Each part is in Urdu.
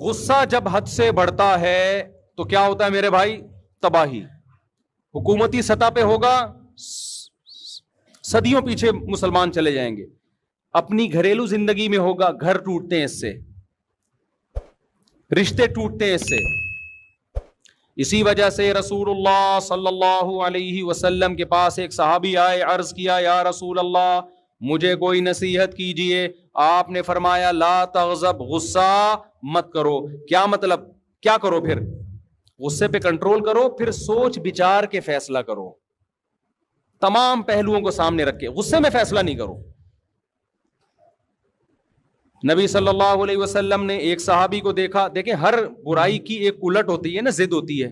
غصہ جب حد سے بڑھتا ہے تو کیا ہوتا ہے میرے بھائی؟ تباہی. حکومتی سطح پہ ہوگا، صدیوں پیچھے مسلمان چلے جائیں گے. اپنی گھریلو زندگی میں ہوگا، گھر ٹوٹتے ہیں اس سے، رشتے ٹوٹتے ہیں اس سے. اسی وجہ سے رسول اللہ صلی اللہ علیہ وسلم کے پاس ایک صحابی آئے، عرض کیا یا رسول اللہ مجھے کوئی نصیحت کیجئے. آپ نے فرمایا لا تغضب، غصہ مت کرو. کیا مطلب؟ کیا کرو پھر؟ غصے پہ کنٹرول کرو، پھر سوچ بچار کے فیصلہ کرو، تمام پہلوؤں کو سامنے رکھ کے. غصے میں فیصلہ نہیں کرو. نبی صلی اللہ علیہ وسلم نے ایک صحابی کو دیکھا. دیکھیں ہر برائی کی ایک الٹ ہوتی ہے نا، ضد ہوتی ہے.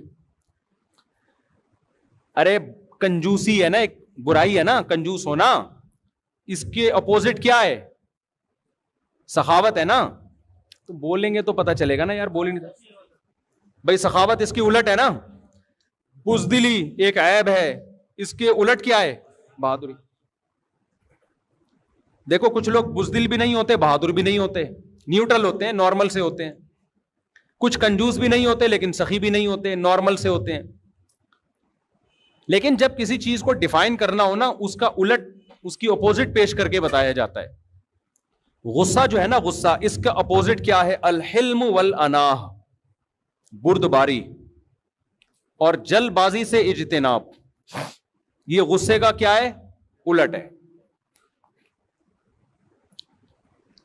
ارے کنجوسی ہے نا، ایک برائی ہے نا، کنجوس ہونا. اس کے اپوزٹ کیا ہے؟ سخاوت ہے نا. تو بولیں گے تو پتہ چلے گا نا یار، بول ہی نہیں بھائی. سخاوت اس کی الٹ ہے نا. بزدلی ایک عیب ہے، اس کے الٹ کیا ہے؟ بہادری. دیکھو کچھ لوگ بزدل بھی نہیں ہوتے، بہادر بھی نہیں ہوتے، نیوٹرل ہوتے ہیں، نارمل سے ہوتے ہیں. کچھ کنجوس بھی نہیں ہوتے لیکن سخی بھی نہیں ہوتے، نارمل سے ہوتے ہیں. لیکن جب کسی چیز کو ڈیفائن کرنا ہو نا، اس کا الٹ، اس کی اپوزٹ پیش کر کے بتایا جاتا ہے. غصہ جو ہے نا، غصہ، اس کا اپوزٹ کیا ہے؟ الحلم والاناہ، بردباری اور جلد بازی سے اجتناب. یہ غصے کا کیا ہے؟ الٹ ہے.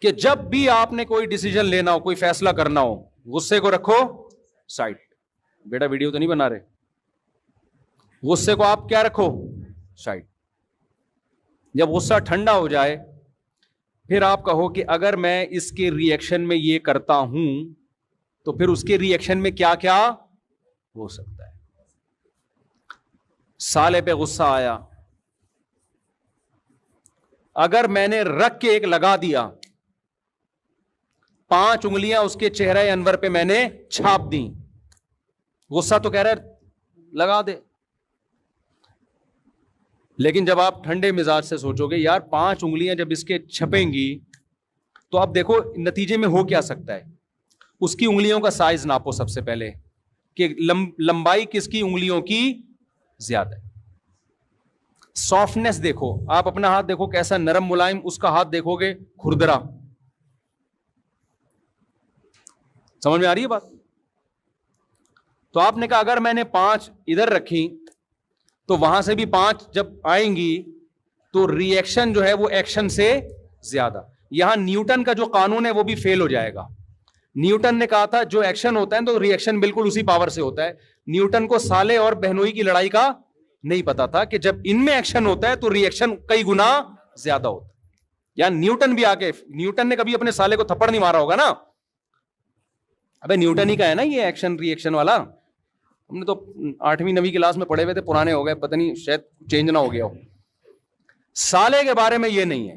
کہ جب بھی آپ نے کوئی ڈیسیجن لینا ہو، کوئی فیصلہ کرنا ہو، غصے کو رکھو سائڈ. بیٹا ویڈیو تو نہیں بنا رہے. غصے کو آپ کیا رکھو؟ سائڈ. جب غصہ ٹھنڈا ہو جائے پھر آپ کہو کہ اگر میں اس کے ری ایکشن میں یہ کرتا ہوں تو پھر اس کے ری ایکشن میں کیا کیا ہو سکتا ہے. سالے پہ غصہ آیا، اگر میں نے رکھ کے ایک لگا دیا، 5 انگلیاں اس کے چہرے انور پہ میں نے چھاپ دی، غصہ تو کہہ رہا ہے لگا دے. لیکن جب آپ ٹھنڈے مزاج سے سوچو گے یار 5 انگلیاں جب اس کے چھپیں گی تو اب دیکھو نتیجے میں ہو کیا سکتا ہے. اس کی انگلیوں کا سائز ناپو سب سے پہلے کہ لمبائی کس کی انگلیوں کی زیادہ ہے. سافٹنس دیکھو، آپ اپنا ہاتھ دیکھو کیسا نرم ملائم، اس کا ہاتھ دیکھو گے کھردرا. سمجھ میں آ رہی ہے بات؟ تو آپ نے کہا اگر میں نے 5 ادھر رکھی تو وہاں سے بھی 5 جب آئیں گی تو ری ایکشن جو ہے وہ ایکشن سے زیادہ. یہاں نیوٹن کا جو قانون ہے وہ بھی فیل ہو جائے گا. نیوٹن نے کہا تھا جو ایکشن ہوتا ہے تو ری ایکشن بالکل اسی پاور سے ہوتا ہے. نیوٹن کو سالے اور بہنوئی کی لڑائی کا نہیں پتا تھا کہ جب ان میں ایکشن ہوتا ہے تو ری ایکشن کئی گنا زیادہ ہوتا ہے. یا نیوٹن بھی آگے، نیوٹن نے کبھی اپنے سالے کو تھپڑ نہیں مارا ہوگا نا. ابے نیوٹن ہی کا ہے نا یہ ایکشن ری ایکشن والا. ہم نے تو 8ویں 9ویں کلاس میں پڑھے ہوئے تھے، پرانے ہو گئے، پتہ نہیں شاید چینج نہ ہو گیا ہو. سالے کے بارے میں یہ نہیں ہے،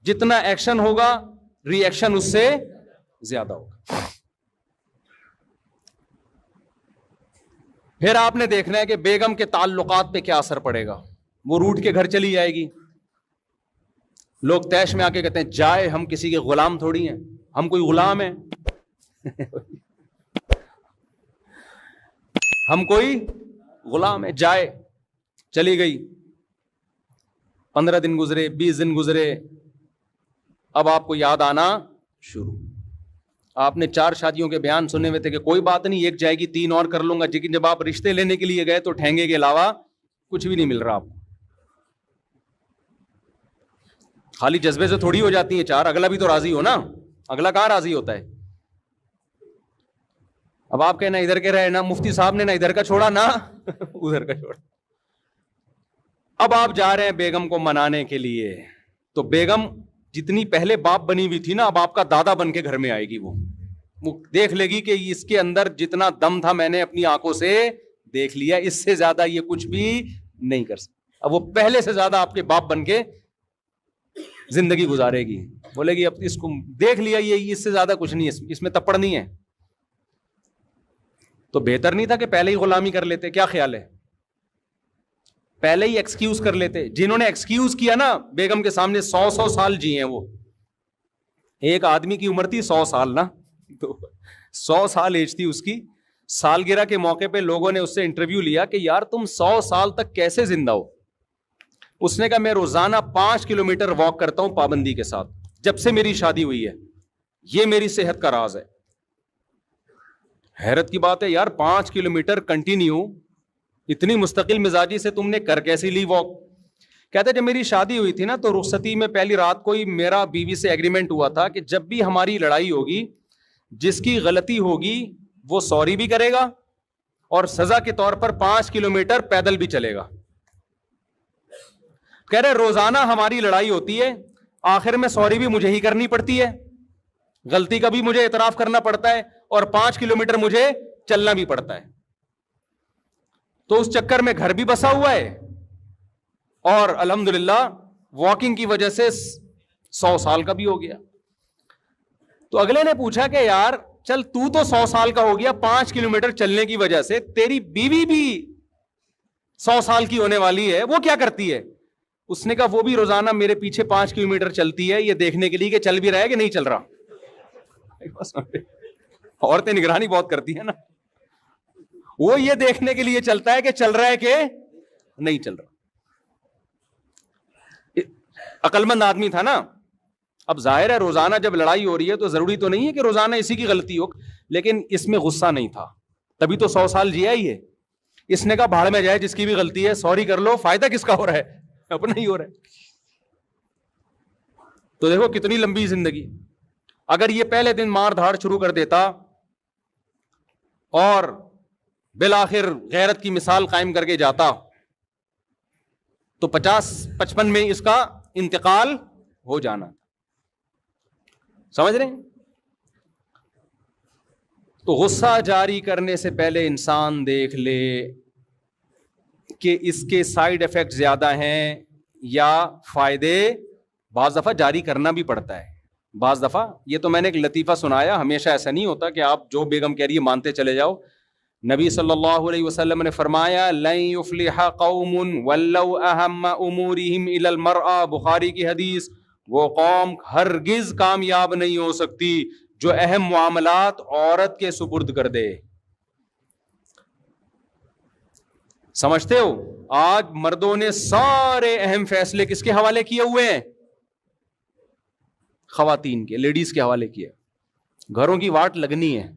جتنا ایکشن ہوگا ری ایکشن اس سے زیادہ ہوگا. پھر آپ نے دیکھنا ہے کہ بیگم کے تعلقات پہ کیا اثر پڑے گا. وہ روٹ کے گھر چلی جائے گی. لوگ تیش میں آ کے کہتے ہیں جائے، ہم کسی کے غلام تھوڑی ہیں، ہم کوئی غلام ہیں ہم کوئی غلام ہے. جائے، چلی گئی، 15 دن گزرے، 20 دن گزرے، اب آپ کو یاد آنا شروع. آپ نے 4 شادیوں کے بیان سنے ہوئے تھے کہ کوئی بات نہیں، ایک جائے گی 3 اور کر لوں گا. لیکن جب آپ رشتے لینے کے لیے گئے تو ٹھینگے کے علاوہ کچھ بھی نہیں مل رہا آپ کو. خالی جذبے سے تھوڑی ہو جاتی ہیں 4، اگلا بھی تو راضی ہو نا. اگلا کہاں راضی ہوتا ہے؟ اب آپ کہنا ادھر کے رہے نا، مفتی صاحب نے نہ ادھر کا چھوڑا نہ ادھر کا چھوڑا. اب آپ جا رہے ہیں بیگم کو منانے کے لیے، تو بیگم جتنی پہلے باپ بنی ہوئی تھی نا، اب آپ کا دادا بن کے گھر میں آئے گی. وہ دیکھ لے گی کہ اس کے اندر جتنا دم تھا میں نے اپنی آنکھوں سے دیکھ لیا، اس سے زیادہ یہ کچھ بھی نہیں کر سکتا. اب وہ پہلے سے زیادہ آپ کے باپ بن کے زندگی گزارے گی. بولے گی اب اس کو دیکھ لیا، یہ اس سے زیادہ کچھ نہیں ہے، اس میں تپڑ نہیں ہے. تو بہتر نہیں تھا کہ پہلے ہی غلامی کر لیتے؟ کیا خیال ہے؟ پہلے ہی ایکسکیوز کر لیتے. جنہوں نے ایکسکیوز کیا نا بیگم کے سامنے، 100 سال جی ہیں وہ. ایک آدمی کی عمر تھی 100 سال نا، تو 100 سال ایج تھی اس کی. سالگرہ کے موقع پہ لوگوں نے اس سے انٹرویو لیا کہ یار تم 100 سال تک کیسے زندہ ہو. اس نے کہا میں روزانہ 5 کلومیٹر واک کرتا ہوں پابندی کے ساتھ جب سے میری شادی ہوئی ہے, یہ میری صحت کا راز ہے. حیرت کی بات ہے یار, 5 کلومیٹر کنٹینیو اتنی مستقل مزاجی سے تم نے کر کیسی لی واک. کہتے جب میری شادی ہوئی تھی نا تو رخصتی میں پہلی رات کو ہی میرا بیوی سے ایگریمنٹ ہوا تھا کہ جب بھی ہماری لڑائی ہوگی جس کی غلطی ہوگی وہ سوری بھی کرے گا اور سزا کے طور پر 5 کلومیٹر پیدل بھی چلے گا. کہہ رہے روزانہ ہماری لڑائی ہوتی ہے, آخر میں سوری بھی مجھے ہی کرنی پڑتی ہے, غلطی کا بھی مجھے اعتراف کرنا پڑتا ہے اور 5 کلومیٹر مجھے چلنا بھی پڑتا ہے. تو اس چکر میں گھر بھی بسا ہوا ہے اور الحمدللہ واکنگ کی وجہ سے 100 سال کا بھی ہو گیا. تو اگلے نے پوچھا کہ یار چل تو 100 سال کا ہو گیا 5 کلومیٹر چلنے کی وجہ سے, تیری بیوی بھی 100 سال کی ہونے والی ہے, وہ کیا کرتی ہے؟ اس نے کہا وہ بھی روزانہ میرے پیچھے 5 کلومیٹر چلتی ہے یہ دیکھنے کے لیے کہ چل بھی رہا ہے کہ نہیں چل رہا. عورتیں نگرانی بہت کرتی ہیں نا, وہ یہ دیکھنے کے لیے چلتا ہے کہ چل رہا ہے کہ نہیں چل رہا. عقل مند آدمی تھا نا. اب ظاہر ہے روزانہ جب لڑائی ہو رہی ہے تو ضروری تو نہیں ہے کہ روزانہ اسی کی غلطی ہو, لیکن اس میں غصہ نہیں تھا, تبھی تو 100 سال جیا ہی ہے. اس نے کہا بھاڑ میں جائے جس کی بھی غلطی ہے, سوری کر لو, فائدہ کس کا ہو رہا ہے, اپنا ہی ہو رہا ہے. تو دیکھو کتنی لمبی زندگی. اگر یہ پہلے دن مار دھاڑ شروع کر دیتا اور بالآخر غیرت کی مثال قائم کر کے جاتا تو 50-55 میں اس کا انتقال ہو جانا. سمجھ رہے ہیں؟ تو غصہ جاری کرنے سے پہلے انسان دیکھ لے کہ اس کے سائیڈ ایفیکٹ زیادہ ہیں یا فائدے. بعض دفعہ جاری کرنا بھی پڑتا ہے, بعض دفعہ. یہ تو میں نے ایک لطیفہ سنایا, ہمیشہ ایسا نہیں ہوتا کہ آپ جو بیگم کہہ رہی ہے مانتے چلے جاؤ. نبی صلی اللہ علیہ وسلم نے فرمایا لن یفلح قوم ولو اہم امورہم الی المرأة, بخاری کی حدیث, وہ قوم ہرگز کامیاب نہیں ہو سکتی جو اہم معاملات عورت کے سپرد کر دے. سمجھتے ہو آج مردوں نے سارے اہم فیصلے کس کے حوالے کیے ہوئے ہیں؟ خواتین کے, لیڈیز کے حوالے کیے. گھروں کی واٹ لگنی ہے,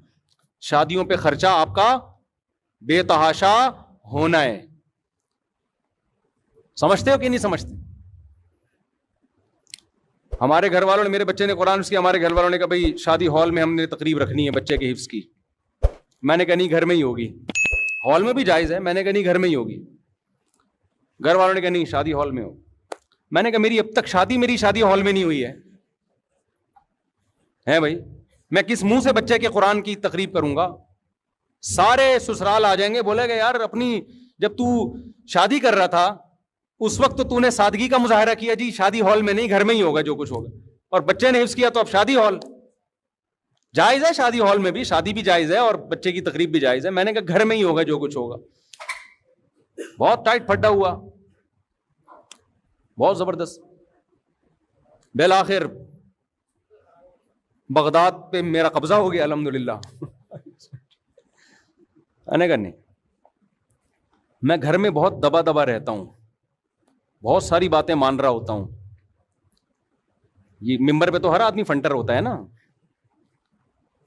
شادیوں پہ خرچہ آپ کا بے تحاشا ہونا ہے. سمجھتے ہو کہ نہیں سمجھتے؟ ہمارے گھر والوں نے, میرے بچے نے قرآن کیا, ہمارے گھر والوں نے کہا بھائی شادی ہال میں ہم نے تقریب رکھنی ہے بچے کے حفظ کی. میں نے کہا نہیں گھر میں ہی ہوگی. ہال میں بھی جائز ہے, میں نے کہا نہیں گھر میں ہی ہوگی. گھر والوں نے کہا نہیں شادی ہال میں ہو. میں نے کہا میری اب تک میری شادی ہال میں نہیں ہوئی ہے بھائی, میں کس منہ سے بچے کے قرآن کی تقریب کروں گا؟ سارے سسرال آ جائیں گے, بولے گا یار اپنی جب تو شادی کر رہا تھا اس وقت تو نے سادگی کا مظاہرہ کیا, جی شادی ہال میں نہیں گھر میں ہی ہوگا جو کچھ ہوگا, اور بچے نے حفظ کیا تو اب شادی ہال. جائز ہے شادی ہال میں بھی, شادی بھی جائز ہے اور بچے کی تقریب بھی جائز ہے. میں نے کہا گھر میں ہی ہوگا جو کچھ ہوگا. بہت ٹائٹ پھڈا ہوا, بہت زبردست. بالآخر بغداد پہ میرا قبضہ ہو گیا الحمدللہ. نہیں, میں گھر میں بہت دبا دبا رہتا ہوں, بہت ساری باتیں مان رہا ہوتا ہوں. یہ ممبر پہ تو ہر آدمی فنٹر ہوتا ہے نا,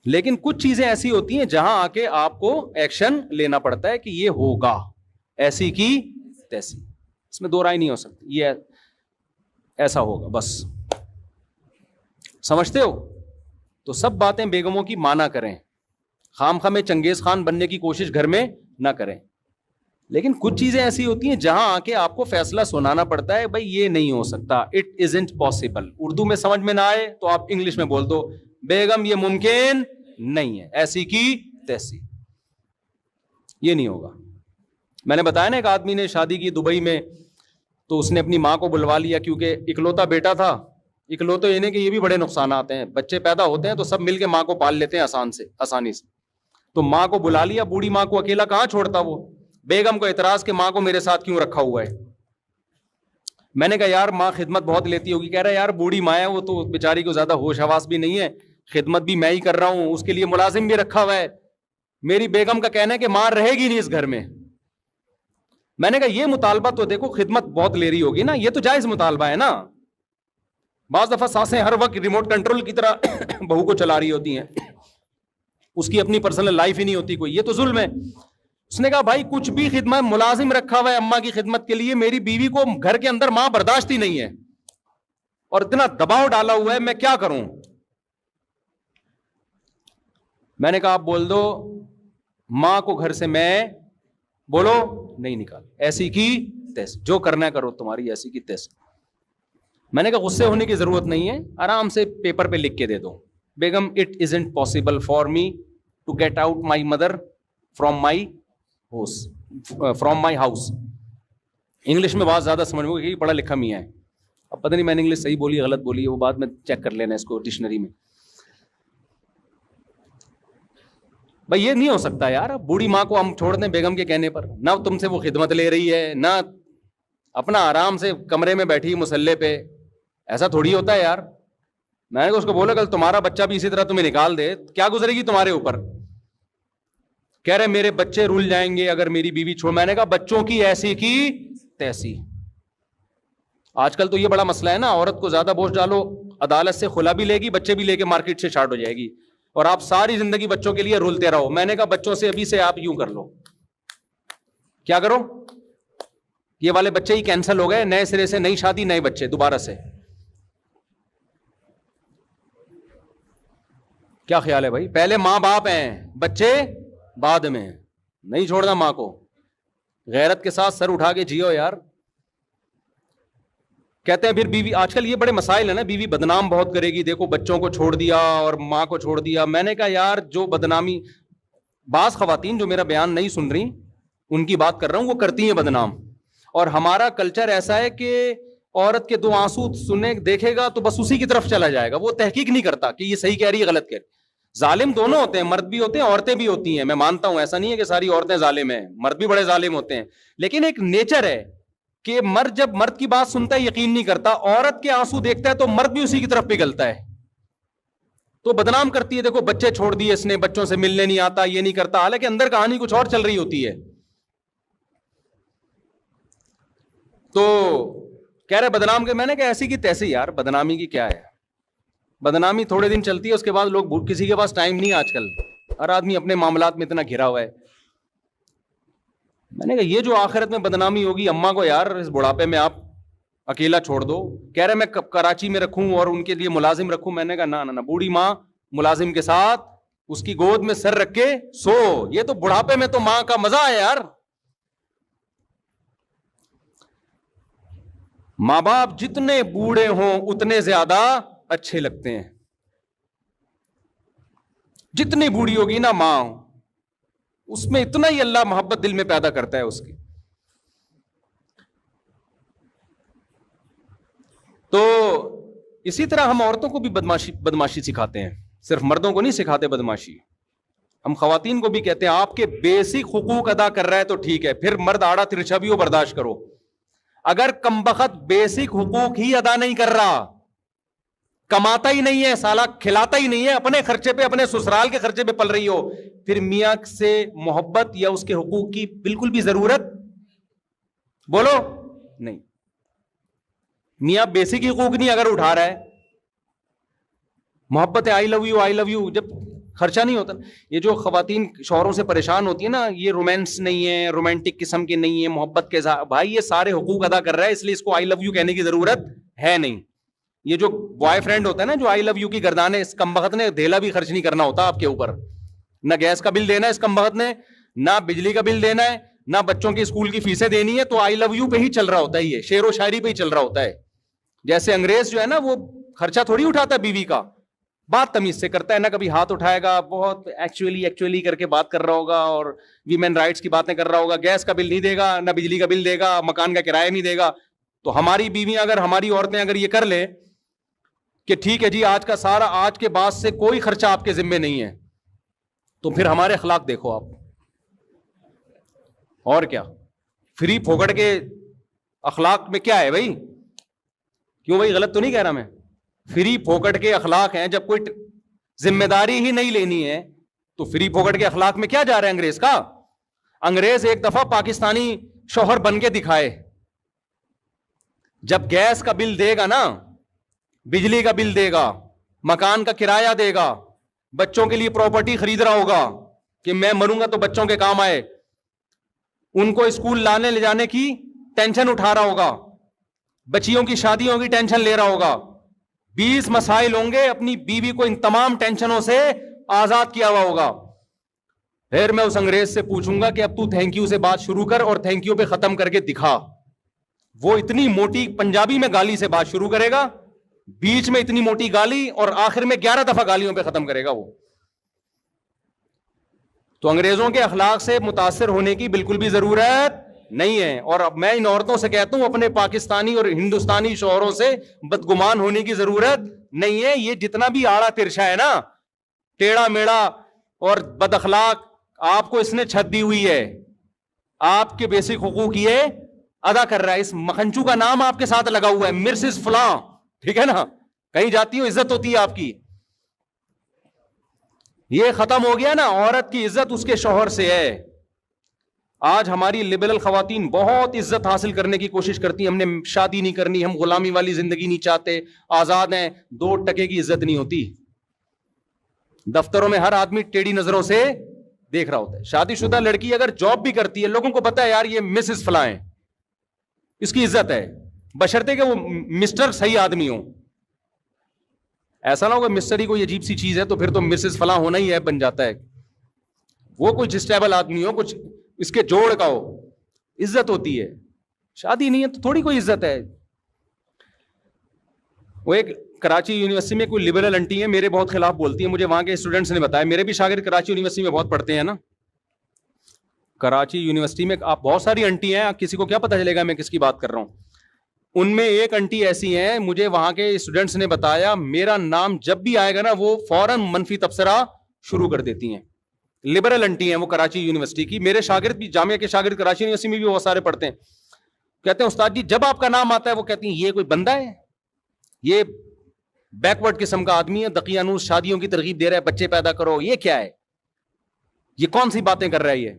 لیکن کچھ چیزیں ایسی ہوتی ہیں جہاں آ کے آپ کو ایکشن لینا پڑتا ہے کہ یہ ہوگا, ایسی کی تیسی, اس میں دو رائے نہیں ہو سکتی, یہ ایسا ہوگا بس. سمجھتے ہو؟ تو سب باتیں بیگموں کی مانا کریں, خام میں چنگیز خان بننے کی کوشش گھر میں نہ کریں. لیکن کچھ چیزیں ایسی ہوتی ہیں جہاں آ کے آپ کو فیصلہ سنانا پڑتا ہے, بھائی یہ نہیں ہو سکتا, اٹ ازنٹ پاسبل. اردو میں سمجھ میں نہ آئے تو آپ انگلش میں بول دو, بیگم یہ ممکن نہیں ہے, ایسی کی تیسی, یہ نہیں ہوگا. میں نے بتایا نا ایک آدمی نے شادی کی دبئی میں, تو اس نے اپنی ماں کو بلوا لیا کیونکہ اکلوتا بیٹا تھا. اکلوتے یہ نہیں کہ یہ بھی بڑے نقصانات ہیں, بچے پیدا ہوتے ہیں تو سب مل کے ماں کو پال لیتے ہیں آسانی سے. تو ماں کو بلا لیا, بوڑھی ماں کو اکیلا کہاں چھوڑتا وہ. بیگم کو اعتراض کہ ماں کو میرے ساتھ کیوں رکھا ہوا ہے. میں نے کہا یار ماں خدمت بہت لیتی ہوگی. کہہ رہا ہے یار بوڑھی ماں ہے, وہ تو بیچاری کو زیادہ ہوش حواس بھی نہیں ہے, خدمت بھی میں ہی کر رہا ہوں, اس کے لیے ملازم بھی رکھا ہوا ہے. میری بیگم کا کہنا ہے کہ ماں رہے گی نہیں اس گھر میں. میں نے کہا یہ مطالبہ تو دیکھو خدمت بہت لے رہی ہوگی نا, یہ تو جائز مطالبہ ہے نا. بعض دفعہ ساسیں ہر وقت ریموٹ کنٹرول کی طرح بہو کو چلا رہی ہوتی ہیں, اس کی اپنی پرسنل لائف ہی نہیں ہوتی کوئی, یہ تو ظلم ہے. اس نے کہا بھائی کچھ بھی خدمت, ملازم رکھا ہوا ہے اماں کی خدمت کے لیے, میری بیوی کو گھر کے اندر ماں برداشت ہی نہیں ہے, اور اتنا دباؤ ڈالا ہوا ہے, میں کیا کروں. میں نے کہا آپ بول دو ماں کو گھر سے میں بولو نہیں نکال, ایسی کی تیسی, جو کرنا ہے کرو تمہاری ایسی کی تیسی. میں نے کہا غصے ہونے کی ضرورت نہیں ہے, آرام سے پیپر پہ لکھ کے دے دو, بیگم it isn't possible for me to get out my mother from my house. English میں بہت زیادہ سمجھ میں کہ پڑھا لکھا میاں ہے, اب پتہ نہیں میں نے انگلش صحیح بولی غلط بولی, وہ بعد میں چیک کر لینا اس کو ڈکشنری میں. بھائی یہ نہیں ہو سکتا یار, بوڑھی ماں کو ہم چھوڑ دیں بیگم کے کہنے پر, نہ تم سے وہ خدمت لے رہی ہے, نہ اپنا آرام سے کمرے میں بیٹھی مسلے پہ, ایسا تھوڑی ہوتا ہے یار. میں نے اس کو بولا کل تمہارا بچہ بھی اسی طرح تمہیں نکال دے, کیا گزرے گی تمہارے اوپر. کہہ رہے میرے بچے رول جائیں گے اگر میری بیوی چھوڑ. میں نے کہا بچوں کی ایسی کی تیسی. آج کل تو یہ بڑا مسئلہ ہے نا, عورت کو زیادہ بوجھ ڈالو عدالت سے خلا بھی لے گی, بچے بھی لے کے مارکیٹ سے شارٹ ہو جائے گی, اور آپ ساری زندگی بچوں کے لیے رولتے رہو. میں نے کہا بچوں سے ابھی سے آپ یوں کر لو, کیا کرو, یہ والے بچے ہی کینسل ہو گئے, نئے سرے سے نئی شادی نئے بچے دوبارہ سے. کیا خیال ہے بھائی, پہلے ماں باپ ہیں, بچے بعد میں. نہیں چھوڑنا ماں کو, غیرت کے ساتھ سر اٹھا کے جیو یار. کہتے ہیں پھر بیوی, آج کل یہ بڑے مسائل ہیں نا, بیوی بدنام بہت کرے گی, دیکھو بچوں کو چھوڑ دیا اور ماں کو چھوڑ دیا. میں نے کہا یار جو بدنامی, بعض خواتین جو میرا بیان نہیں سن رہی ان کی بات کر رہا ہوں, وہ کرتی ہیں بدنام. اور ہمارا کلچر ایسا ہے کہ عورت کے دو آنسو سننے دیکھے گا تو بس اسی کی طرف چلا جائے گا, وہ تحقیق نہیں کرتا کہ یہ صحیح کہہ رہی ہے غلط کہہ رہی. ظالم دونوں ہوتے ہیں, مرد بھی ہوتے ہیں عورتیں بھی ہوتی ہیں, میں مانتا ہوں, ایسا نہیں ہے کہ ساری عورتیں ظالم ہیں, مرد بھی بڑے ظالم ہوتے ہیں. لیکن ایک نیچر ہے کہ مرد جب مرد کی بات سنتا ہے یقین نہیں کرتا, عورت کے آنسو دیکھتا ہے تو مرد بھی اسی کی طرف پگھلتا ہے, تو بدنام کرتی ہے. دیکھو بچے چھوڑ دیے اس نے, بچوں سے ملنے نہیں آتا, یہ نہیں کرتا, حالانکہ اندر کہانی کچھ اور چل رہی ہوتی ہے. تو کہہ رہے بدنام کے. میں نے کہا ایسی کی تیسی یار, بدنامی کی کیا ہے, بدنامی تھوڑے دن چلتی ہے, اس کے بعد لوگ, کسی کے پاس ٹائم نہیں آج کل, ہر آدمی اپنے معاملات میں اتنا گھرا ہوا ہے. میں نے کہا یہ جو آخرت میں بدنامی ہوگی اماں کو یار اس بڑھاپے میں آپ اکیلا چھوڑ دو. کہہ رہے میں کراچی میں رکھوں اور ان کے لیے ملازم رکھوں. میں نے کہا نہ, بوڑھی ماں ملازم کے ساتھ اس کی گود میں سر رکھ کے سو, یہ تو بڑھاپے میں تو ماں کا مزہ ہے یار. ماں باپ جتنے بوڑھے ہوں اتنے زیادہ اچھے لگتے ہیں, جتنی بوڑھی ہوگی نا ماں اس میں اتنا ہی اللہ محبت دل میں پیدا کرتا ہے اس کی. تو اسی طرح ہم عورتوں کو بھی بدماشی سکھاتے ہیں, صرف مردوں کو نہیں سکھاتے بدماشی. ہم خواتین کو بھی کہتے ہیں آپ کے بیسک حقوق ادا کر رہا ہے تو ٹھیک ہے, پھر مرد آڑا ترچھا بھی ہو برداشت کرو. اگر کمبخت بیسک حقوق ہی ادا نہیں کر رہا, کماتا ہی نہیں ہے سالہ, کھلاتا ہی نہیں ہے, اپنے خرچے پہ اپنے سسرال کے خرچے پہ پل رہی ہو, پھر میاں سے محبت یا اس کے حقوق کی بالکل بھی ضرورت بولو نہیں. میاں بیسک حقوق نہیں اگر اٹھا رہا ہے, محبت ہے آئی love you I love you, جب خرچہ نہیں ہوتا. یہ جو خواتین شوہروں سے پریشان ہوتی ہے نا, یہ رومانس نہیں ہے, رومانٹک قسم کی نہیں ہے, محبت کے ساتھ, بھائی یہ سارے حقوق ادا کر رہا ہے اس لیے اس کو آئی لو یو کہنے کی ضرورت ہے نہیں. یہ جو بوائے فرینڈ ہوتا ہے نا جو آئی لو یو کی گردانے, اس کمبخت نے دھیلا بھی خرچ نہیں کرنا ہوتا آپ کے اوپر, نہ گیس کا بل دینا ہے اس کمبخت نے, نہ بجلی کا بل دینا ہے, نہ بچوں کی اسکول کی فیسیں دینی ہے, تو آئی لو یو پہ ہی چل رہا ہوتا ہے, یہ شعر و شاعری پہ ہی چل رہا ہوتا ہے. جیسے انگریز جو ہے نا وہ خرچہ تھوڑی اٹھاتا ہے بیوی کا, بات تمیز سے کرتا ہے, نہ کبھی ہاتھ اٹھائے گا, بہت ایکچولی کر کے بات کر رہا ہوگا اور ویمن رائٹس کی باتیں کر رہا ہوگا, گیس کا بل نہیں دے گا, نہ بجلی کا بل دے گا, مکان کا کرایہ نہیں دے گا. تو ہماری بیویاں اگر, ہماری عورتیں اگر یہ کر لیں کہ ٹھیک ہے جی آج کا سارا, آج کے بعد سے کوئی خرچہ آپ کے ذمے نہیں ہے, تو پھر ہمارے اخلاق دیکھو آپ. اور کیا فری پھوکڑ کے اخلاق میں کیا ہے بھائی, کیوں بھائی غلط تو نہیں کہہ رہا میں, فری پھوکٹ کے اخلاق ہیں. جب کوئی ذمہ داری ہی نہیں لینی ہے تو فری پھوکٹ کے اخلاق میں کیا جا رہا ہے انگریز کا؟ انگریز ایک دفعہ پاکستانی شوہر بن کے دکھائے. جب گیس کا بل دے گا نا, بجلی کا بل دے گا, مکان کا کرایہ دے گا, بچوں کے لیے پراپرٹی خرید رہا ہوگا کہ میں مروں گا تو بچوں کے کام آئے, ان کو اسکول لانے لے جانے کی ٹینشن اٹھا رہا ہوگا, بچیوں کی شادیوں کی ٹینشن لے رہا ہوگا, 20 مسائل ہوں گے, اپنی بیوی کو ان تمام ٹینشنوں سے آزاد کیا ہوا ہوگا. پھر میں اس انگریز سے پوچھوں گا کہ اب تو تھینک یو سے بات شروع کر اور تھینک یو پہ ختم کر کے دکھا. وہ اتنی موٹی پنجابی میں گالی سے بات شروع کرے گا, بیچ میں اتنی موٹی گالی, اور آخر میں 11 دفعہ گالیوں پہ ختم کرے گا وہ. تو انگریزوں کے اخلاق سے متاثر ہونے کی بالکل بھی ضرورت نہیں ہے. اور اب میں ان عورتوں سے کہتا ہوں اپنے پاکستانی اور ہندوستانی شوہروں سے بدگمان ہونے کی ضرورت نہیں ہے. یہ جتنا بھی آڑا ترشا ہے نا, ٹیڑھا میڑا اور بد اخلاق, آپ کو اس نے چھت دی ہوئی ہے, آپ کے بیسک حقوق یہ ادا کر رہا ہے. اس مکھنچو کا نام آپ کے ساتھ لگا ہوا ہے, مرسز فلاں, ٹھیک ہے نا, کہیں جاتی ہو عزت ہوتی ہے آپ کی. یہ ختم ہو گیا نا, عورت کی عزت اس کے شوہر سے ہے. آج ہماری لبرل خواتین بہت عزت حاصل کرنے کی کوشش کرتی ہیں, ہم نے شادی نہیں کرنی, ہم غلامی والی زندگی نہیں چاہتے, آزاد ہیں. 2 ٹکے کی عزت نہیں ہوتی. دفتروں میں ہر آدمی ٹیڑھی نظروں سے دیکھ رہا ہوتا ہے. شادی شدہ لڑکی اگر جاب بھی کرتی ہے, لوگوں کو پتا ہے یار یہ مسز فلاں ہے, اس کی عزت ہے, بشرطے کہ وہ مسٹر صحیح آدمی ہو. ایسا نہ ہوگا مسٹر ہی کوئی عجیب سی چیز ہے تو پھر تو مسز فلاں ہونا ہی ہے بن جاتا ہے. وہ کوئی جسٹیبل آدمی ہو, کچھ اس کے جوڑ کا ہو, عزت ہوتی ہے. شادی نہیں ہے تو تھوڑی کوئی عزت ہے. وہ ایک کراچی یونیورسٹی میں کوئی لبرل انٹی ہے, میرے بہت خلاف بولتی ہے, مجھے وہاں کے اسٹوڈنٹس نے بتایا, میرے بھی شاگرد کراچی یونیورسٹی میں بہت پڑھتے ہیں نا. کراچی یونیورسٹی میں آپ بہت ساری انٹی ہیں, کسی کو کیا پتہ چلے گا میں کس کی بات کر رہا ہوں. ان میں ایک انٹی ایسی ہیں, مجھے وہاں کے اسٹوڈنٹس نے بتایا, میرا نام جب بھی آئے گا نا وہ فوراً منفی تبصرہ شروع کر دیتی ہیں. لبرل انٹی ہیں وہ کراچی یونیورسٹی کی. میرے شاگرد بھی, جامعہ کے شاگرد کراچی یونیورسٹی میں بھی بہت سارے پڑھتے ہیں. کہتے ہیں استاد جی جب آپ کا نام آتا ہے وہ کہتی ہیں یہ کوئی بندہ ہے, یہ بیکورڈ قسم کا آدمی ہے, دقیانوس شادیوں کی ترغیب دے رہا ہے, بچے پیدا کرو, یہ کیا ہے, یہ کون سی باتیں کر رہا ہے یہ.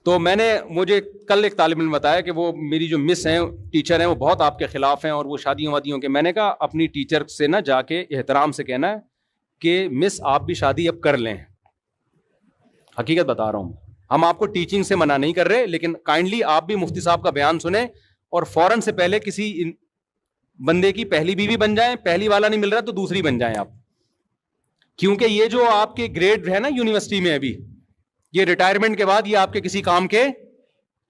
تو مجھے کل ایک طالب علم بتایا کہ وہ میری جو مس ہیں, ٹیچر ہیں, وہ بہت آپ کے خلاف ہیں اور وہ شادیوں وادیوں کے. میں نے کہا اپنی ٹیچر سے نا جا کے احترام سے کہنا ہے کہ مس آپ بھی شادی اب کر لیں. حقیقت بتا رہا ہوں, ہم آپ کو ٹیچنگ سے منع نہیں کر رہے, لیکن کائنڈلی آپ بھی مفتی صاحب کا بیان سنیں اور فوراً سے پہلے کسی بندے کی پہلی بیوی بن جائیں. پہلی والا نہیں مل رہا تو دوسری بن جائیں آپ, کیونکہ یہ جو آپ کے گریڈ ہے نا یونیورسٹی میں ابھی, یہ ریٹائرمنٹ کے بعد یہ آپ کے کسی کام کے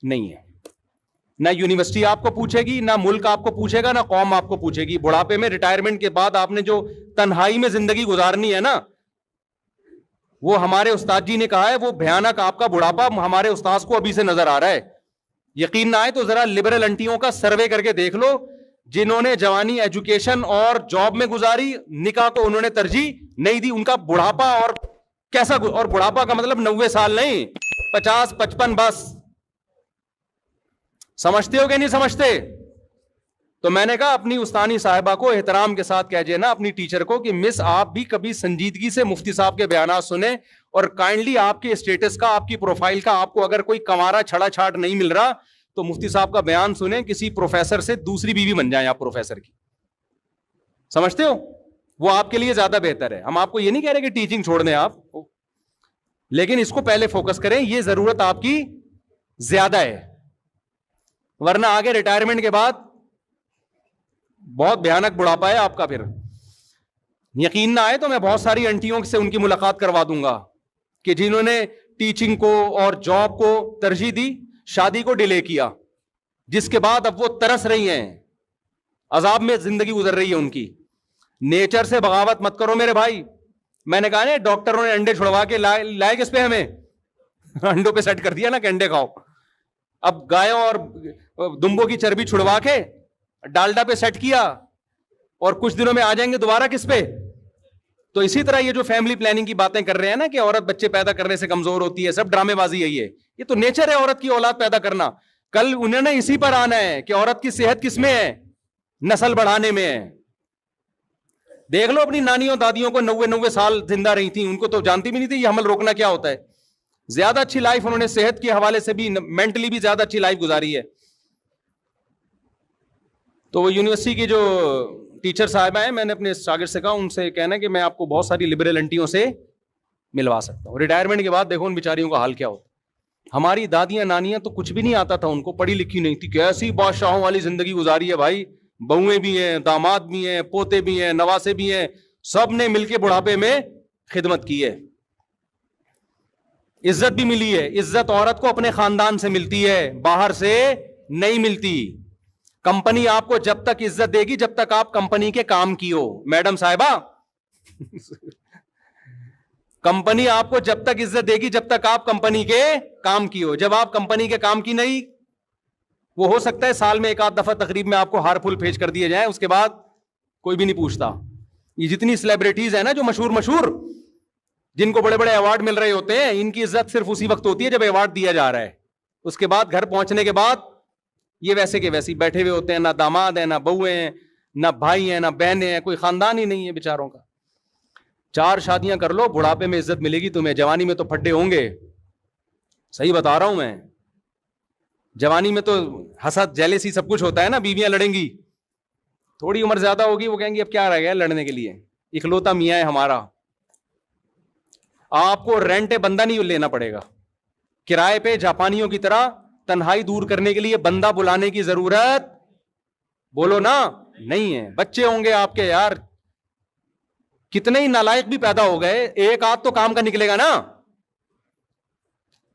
نہیں ہے. نہ یونیورسٹی آپ کو پوچھے گی, نہ ملک آپ کو پوچھے گا, نہ قوم آپ کو پوچھے گی. بڑھاپے میں ریٹائرمنٹ کے بعد آپ نے جو تنہائی میں زندگی گزارنی ہے نا, وہ ہمارے استاد جی نے کہا ہے, وہ بھیانک آپ کا بڑھاپا ہمارے استاذ کو ابھی سے نظر آ رہا ہے. یقین نہ آئے تو ذرا لبرل انٹیوں کا سروے کر کے دیکھ لو, جنہوں نے جوانی ایجوکیشن اور جاب میں گزاری, نکاح کو انہوں نے ترجیح نہیں دی, ان کا بڑھاپا اور کیسا, اور بڑھاپا کا مطلب 90 سال نہیں, 50-55 بس. سمجھتے ہو کہ نہیں سمجھتے؟ تو میں نے کہا اپنی استانی صاحبہ کو احترام کے ساتھ کہہ نا اپنی ٹیچر کو کہ مس آپ بھی کبھی سنجیدگی سے مفتی صاحب کے بیانات سنیں, اور کائنڈلی آپ کے اسٹیٹس کا, آپ کی پروفائل کا, آپ کو اگر کوئی کمارا چھڑا چھاٹ نہیں مل رہا تو مفتی صاحب کا بیان سنیں, کسی پروفیسر سے دوسری بیوی بن جائیں آپ پروفیسر کی. سمجھتے ہو؟ وہ آپ کے لیے زیادہ بہتر ہے. ہم آپ کو یہ نہیں کہہ رہے کہ ٹیچنگ چھوڑ دیں آپ, لیکن اس کو پہلے فوکس کریں, یہ ضرورت آپ کی زیادہ ہے, ورنہ آگے ریٹائرمنٹ کے بعد بہت بھیانک بڑھاپا ہے آپ کا. پھر یقین نہ آئے تو میں بہت ساری انٹیوں سے ان کی ملاقات کروا دوں گا کہ جنہوں نے ٹیچنگ کو اور جاب کو ترجیح دی, شادی کو ڈیلے کیا, جس کے بعد اب وہ ترس رہی ہیں, عذاب میں زندگی گزر رہی ہے ان کی. نیچر سے بغاوت مت کرو میرے بھائی. میں نے کہا نا ڈاکٹروں نے انڈے چھڑوا کے لائے کس پہ, ہمیں انڈوں پہ سیٹ کر دیا نا کہ انڈے کھاؤ. اب گایوں اور دمبوں کی چربی چھڑوا کے ڈالڈا پہ سیٹ کیا, اور کچھ دنوں میں آ جائیں گے دوبارہ کس پہ. تو اسی طرح یہ جو فیملی پلاننگ کی باتیں کر رہے ہیں نا کہ عورت بچے پیدا کرنے سے کمزور ہوتی ہے, سب ڈرامے بازی ہے. یہ تو نیچر ہے عورت کی اولاد پیدا کرنا. کل انہوں نے اسی پر آنا ہے کہ عورت کی صحت کس میں ہے, نسل بڑھانے میں ہے. دیکھ لو اپنی نانیوں دادیوں کو 90 سال زندہ رہی تھیں, ان کو تو جانتی بھی نہیں تھی یہ حمل روکنا کیا ہوتا ہے. زیادہ اچھی لائف انہوں نے صحت کے حوالے سے بھی, مینٹلی بھی زیادہ اچھی لائف گزاری ہے. تو وہ یونیورسٹی کی جو ٹیچر صاحبہ ہیں, میں نے اپنے شاگرد سے کہا ان سے کہنا کہ میں آپ کو بہت ساری لبرل انٹیوں سے ملوا سکتا ہوں. ریٹائرمنٹ کے بعد دیکھو ان بیچاریوں کا حال کیا ہوتا. ہماری دادیاں نانیاں تو کچھ بھی نہیں آتا تھا ان کو, پڑھی لکھی نہیں تھی, کیسی بادشاہوں والی زندگی گزاری ہے بھائی. بہویں بھی ہیں, داماد بھی ہیں, پوتے بھی ہیں, نواسے بھی ہیں, سب نے مل کے بڑھاپے میں خدمت کی ہے. عزت بھی ملی ہے. عزت عورت کو اپنے خاندان سے ملتی ہے, باہر سے نہیں ملتی. کمپنی آپ کو جب تک عزت دے گی جب تک آپ کمپنی کے کام کی ہو. میڈم صاحبہ, کمپنی آپ کو جب تک عزت دے گی جب تک آپ کمپنی کے کام کی ہو. جب آپ کمپنی کے کام کی نہیں, وہ ہو سکتا ہے سال میں ایک آدھ دفعہ تقریب میں آپ کو ہار پھول بھیج کر دیے جائیں, اس کے بعد کوئی بھی نہیں پوچھتا. یہ جتنی سیلیبریٹیز ہیں نا جو مشہور جن کو بڑے بڑے ایوارڈ مل رہے ہوتے ہیں, ان کی عزت صرف اسی وقت ہوتی ہے جب ایوارڈ دیا جا رہا ہے. اس کے بعد گھر پہنچنے کے بعد یہ ویسے کے ویسے بیٹھے ہوئے ہوتے ہیں, نہ داماد ہیں, نہ بہویں ہیں, نہ بھائی ہیں, نہ بہنیں ہیں, کوئی خاندان ہی نہیں ہے بیچاروں کا. 4 شادیاں کر لو, بڑھاپے میں عزت ملے گی تمہیں. جوانی میں تو پھڈے ہوں گے, صحیح بتا رہا ہوں میں. جوانی میں تو حسد جیلیسی سب کچھ ہوتا ہے نا, بیویاں لڑیں گی. تھوڑی عمر زیادہ ہوگی وہ کہیں گی اب کیا رہ گیا لڑنے کے لیے, اکلوتا میاں ہے ہمارا. آپ کو رینٹ بندہ نہیں لینا پڑے گا, کرائے پہ جاپانیوں کی طرح تنہائی دور کرنے کے لیے بندہ بلانے کی ضرورت بولو نا نہیں ہے. بچے ہوں گے آپ کے یار, کتنے ہی نالائق بھی پیدا ہو گئے, ایک آدھ تو کام کا نکلے گا نا.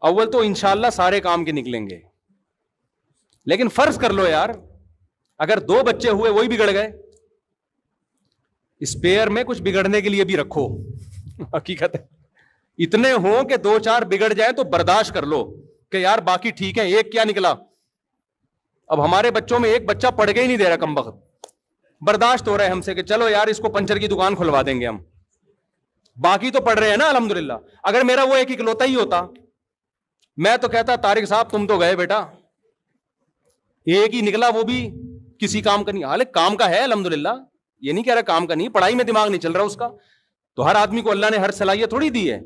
اول تو انشاءاللہ سارے کام کے نکلیں گے, لیکن فرض کر لو یار اگر 2 بچے ہوئے وہی بگڑ گئے, اسپیئر میں کچھ بگڑنے کے لیے بھی رکھو. حقیقت ہے اتنے ہوں کہ 2-4 بگڑ جائیں تو برداشت کر لو کہ یار باقی ٹھیک ہے, ایک کیا نکلا. اب ہمارے بچوں میں ایک بچہ پڑھ کے ہی نہیں دے رہا کمبخت, برداشت ہو رہا ہے ہم سے کہ چلو یار اس کو پنچر کی دکان کھلوا دیں گے ہم, باقی تو پڑھ رہے ہیں نا الحمدللہ. اگر میرا وہ ایک اکلوتا ہی ہوتا میں تو کہتا طارق صاحب تم تو گئے بیٹا, ایک ہی نکلا وہ بھی کسی کام کا نہیں. حالانکہ کام کا ہے الحمدللہ, یہ نہیں کہہ رہا کام کا نہیں, پڑھائی میں دماغ نہیں چل رہا اس کا. تو ہر آدمی کو اللہ نے ہر صلاحیت تھوڑی دی ہے.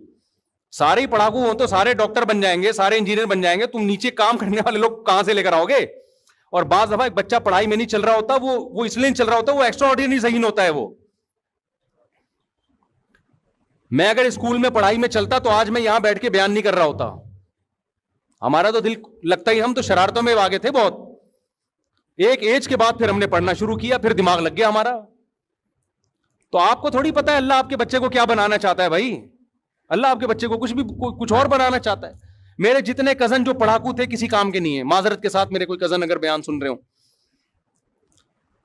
سارے ہی پڑھاکو ہوں تو سارے ڈاکٹر بن جائیں گے, سارے انجینئر بن جائیں گے, تم نیچے کام کرنے والے لوگ کہاں سے لے کر آؤ گے. اور بعض دفعہ ایک بچہ پڑھائی میں نہیں چل رہا ہوتا, وہ اس لیے نہیں چل رہا ہوتا, وہ ایکسٹرا آرڈینری ذہین ہوتا ہے. وہ میں اگر اسکول میں پڑھائی میں چلتا تو آج میں یہاں بیٹھ کے بیان نہیں کر رہا ہوتا. ہمارا تو دل لگتا ہی, ہم تو شرارتوں میں آگے تھے بہت. ایک ایج کے بعد پھر ہم نے پڑھنا شروع کیا, پھر دماغ لگ گیا ہمارا. تو آپ کو تھوڑی پتا ہے اللہ آپ کے بچے کو کیا بنانا چاہتا ہے بھائی. اللہ آپ کے بچے کو کچھ اور بنانا چاہتا ہے. میرے جتنے کزن جو پڑھاکو تھے کسی کام کے نہیں ہیں, معذرت کے ساتھ میرے کوئی کزن اگر بیان سن رہے ہوں,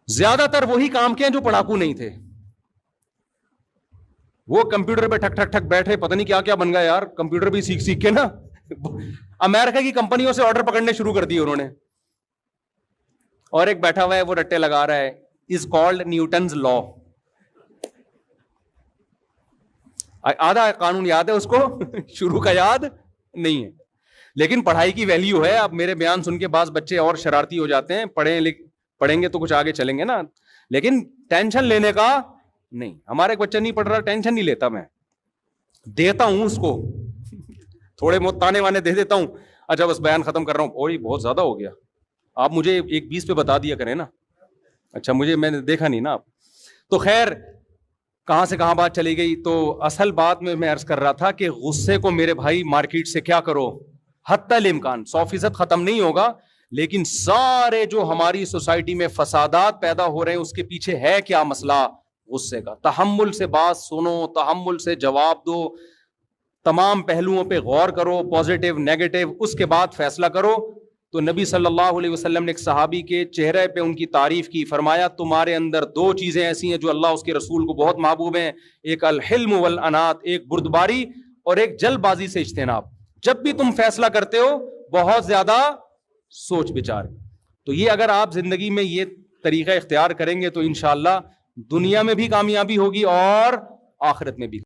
زیادہ تر وہی کام کے ہیں جو پڑھاکو نہیں تھے. وہ کمپیوٹر پہ ٹھک ٹھک ٹھک بیٹھے, پتہ نہیں کیا کیا بن گیا یار کمپیوٹر بھی سیکھ کے نا. امریکہ کی کمپنیوں سے آرڈر پکڑنے شروع کر دیے انہوں نے. اور ایک بیٹھا ہوا ہے وہ رٹے لگا رہا ہے, از کالڈ نیوٹنز لا. آدھا قانون یاد ہے اس کو, شروع کا یاد نہیں ہے, لیکن پڑھائی کی ویلیو ہے. اب میرے بیان سن کے بعض بچے اور شرارتی ہو جاتے ہیں, پڑھیں گے تو کچھ آگے چلیں گے نا, لیکن ٹینشن لینے کا نہیں. ہمارا ایک بچہ نہیں پڑھ رہا, ٹینشن نہیں لیتا, میں دیتا ہوں اس کو, تھوڑے بہت تانے وانے دے دیتا ہوں. اچھا بس بیان ختم کر رہا ہوں, اور بہت زیادہ ہو گیا, آپ مجھے 1:20 پہ بتا دیا کریں نا. اچھا میں نے دیکھا نہیں نا آپ. تو خیر کہاں سے کہاں بات چلی گئی. تو اصل بات میں عرض کر رہا تھا کہ غصے کو میرے بھائی مارکیٹ سے کیا کرو, حتی الامکان 100% ختم نہیں ہوگا, لیکن سارے جو ہماری سوسائٹی میں فسادات پیدا ہو رہے ہیں اس کے پیچھے ہے کیا مسئلہ, غصے کا. تحمل سے بات سنو, تحمل سے جواب دو, تمام پہلوؤں پہ غور کرو, پازیٹیو نیگیٹو, اس کے بعد فیصلہ کرو. تو نبی صلی اللہ علیہ وسلم نے ایک صحابی کے چہرے پہ ان کی تعریف کی, فرمایا تمہارے اندر 2 چیزیں ایسی ہیں جو اللہ اس کے رسول کو بہت محبوب ہیں, ایک الحلم والانات, ایک بردباری اور ایک جلد بازی سے اجتناب. جب بھی تم فیصلہ کرتے ہو بہت زیادہ سوچ بچار. تو یہ اگر آپ زندگی میں یہ طریقہ اختیار کریں گے تو انشاءاللہ دنیا میں بھی کامیابی ہوگی اور آخرت میں بھی.